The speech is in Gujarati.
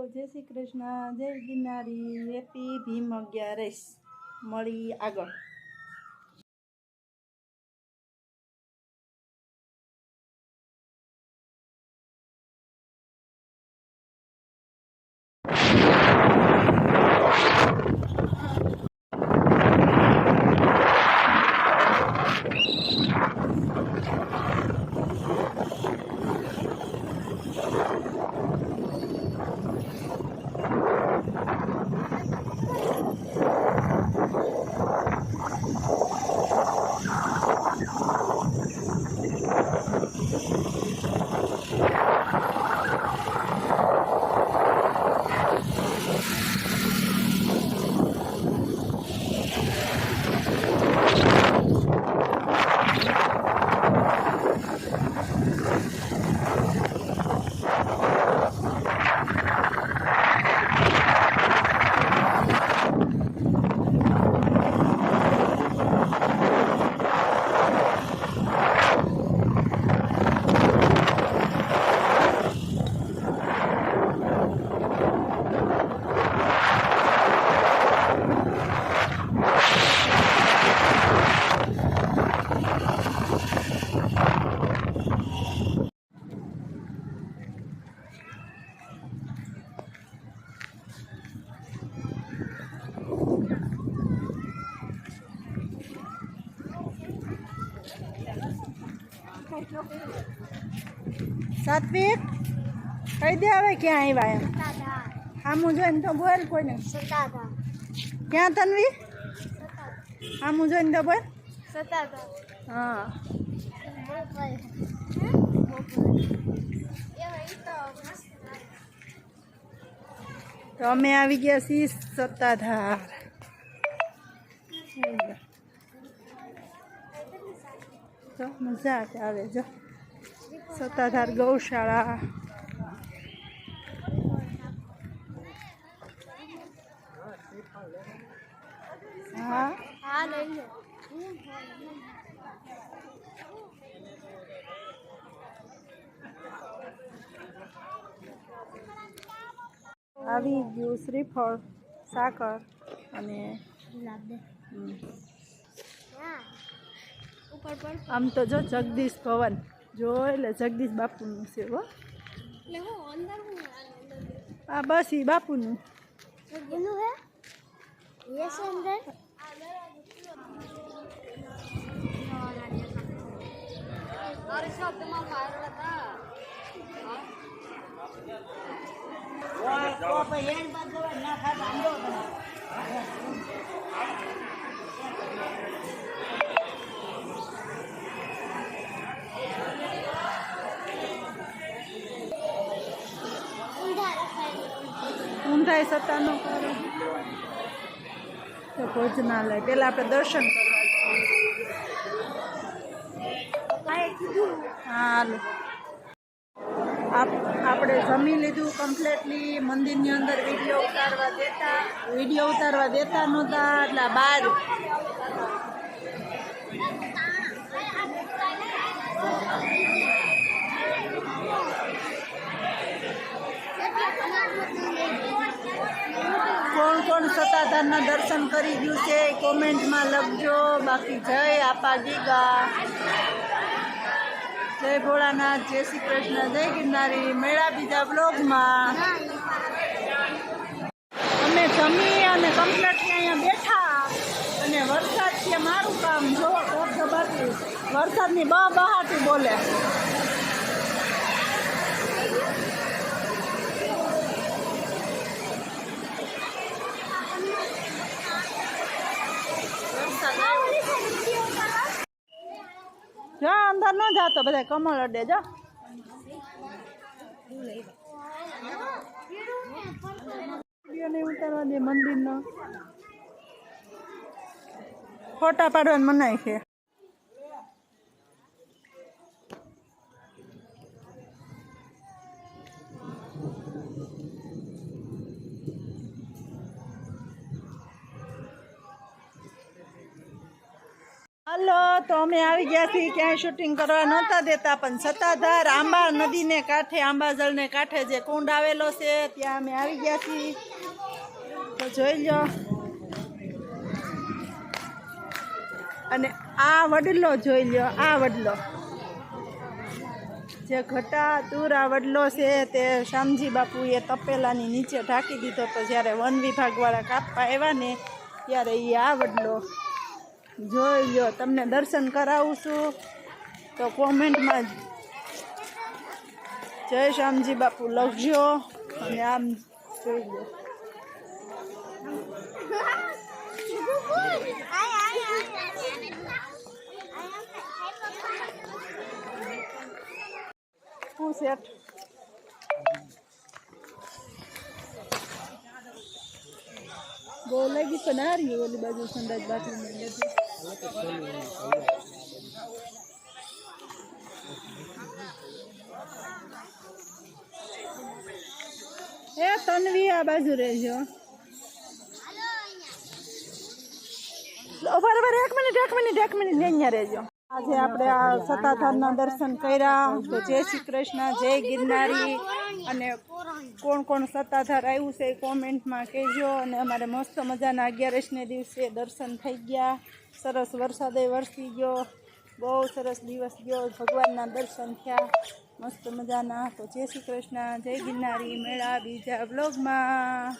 જય શ્રી કૃષ્ણ, જય ગિરનારી, હેપી ભીમ 11 મળી આગળ। सात्विक कही दे हवे क्या आया एम आमू जोईने तो बोल कोई नहीं क्या तन्वी आमू जोईने तो बोल हाँ तो अमे आवी गया सी सत्ताधार तो मजा आवे जो सत्ताधार गौशाला हाँ આવી ગયું શ્રીફળ સાકર અને આમ તો જો જગદીશ ભવન જો એટલે જગદીશ બાપુનું છે હો આ બસ ઈ બાપુનું ઊંધાઈ સત્તાનો તો ભોજનાલય પેલા આપણે દર્શન કરવા હાલો આપણે જમી લીધું કમ્પ્લીટલી મંદિરની અંદર વિડીયો ઉતારવા દેતા નહોતા એટલે બહાર કોણ સત્તાધારના દર્શન કરી ગયું છે કોમેન્ટમાં લખજો બાકી જય આપા ગીગા જય ભોળાનાથ જય શ્રી કૃષ્ણ જય ગિરનારી મેળા બીજા બ્લોગમાં અમે જમી અને કમ્પ્લીટલી અહીંયા બેઠા અને વરસાદ છે મારું કામ જો ધબધબાટી વરસાદની બહાટી બોલે જા અંદર ન જાતો બધા કમળ અડે જા વિડીયો નહીં ઉતારવા દે મંદિરનો ફોટા પાડવાની મનાય છે હલો તો અમે આવી ગયા છીએ, ક્યાંય શૂટિંગ કરવા નહોતા દેતા, પણ સત્તાધાર આંબા નદીને કાંઠે, આંબાજળને કાંઠે જે કુંડ આવેલો છે ત્યાં અમે આવી ગયા છીએ. તો જોઈ લો. અને આ વડલો જોઈ લો, આ વડલો જે ઘટા દૂર આ વડલો છે તે શામજી બાપુએ તપેલાની નીચે ઢાંકી દીધો તો જ્યારે વન વિભાગવાળા કાપવા આવ્યા ને ત્યારે એ આ વડલો જોઈ લો. તમને દર્શન કરાવું છું તો કોમેન્ટમાં જય શામજી બાપુ લખજો. અને આમ જોઈ લો. સેટ બહુ લાગી પણ આ રહી ઓલી બાજુ સંડાસ બાથરૂમ એ તન્વી આ બાજુ રહેજો. બરાબર એક મિનિટ અહીંયા રહેજો. આજે આપણે આ સત્તાધારના દર્શન કર્યા તો જય શ્રી કૃષ્ણ, જય ગિરનારી. અને કોણ કોણ સત્તાધાર આવ્યું છે એ કોમેન્ટમાં કહેજો. અને અમારે મસ્ત મજાના 11ને દિવસે દર્શન થઈ ગયા. સરસ વરસાદે વરસી ગયો, બહુ સરસ દિવસ ગયો, ભગવાનના દર્શન થયા મસ્ત મજાના. તો જય શ્રી કૃષ્ણ, જય ગિરનારી. મેળા બીજા બ્લોગમાં.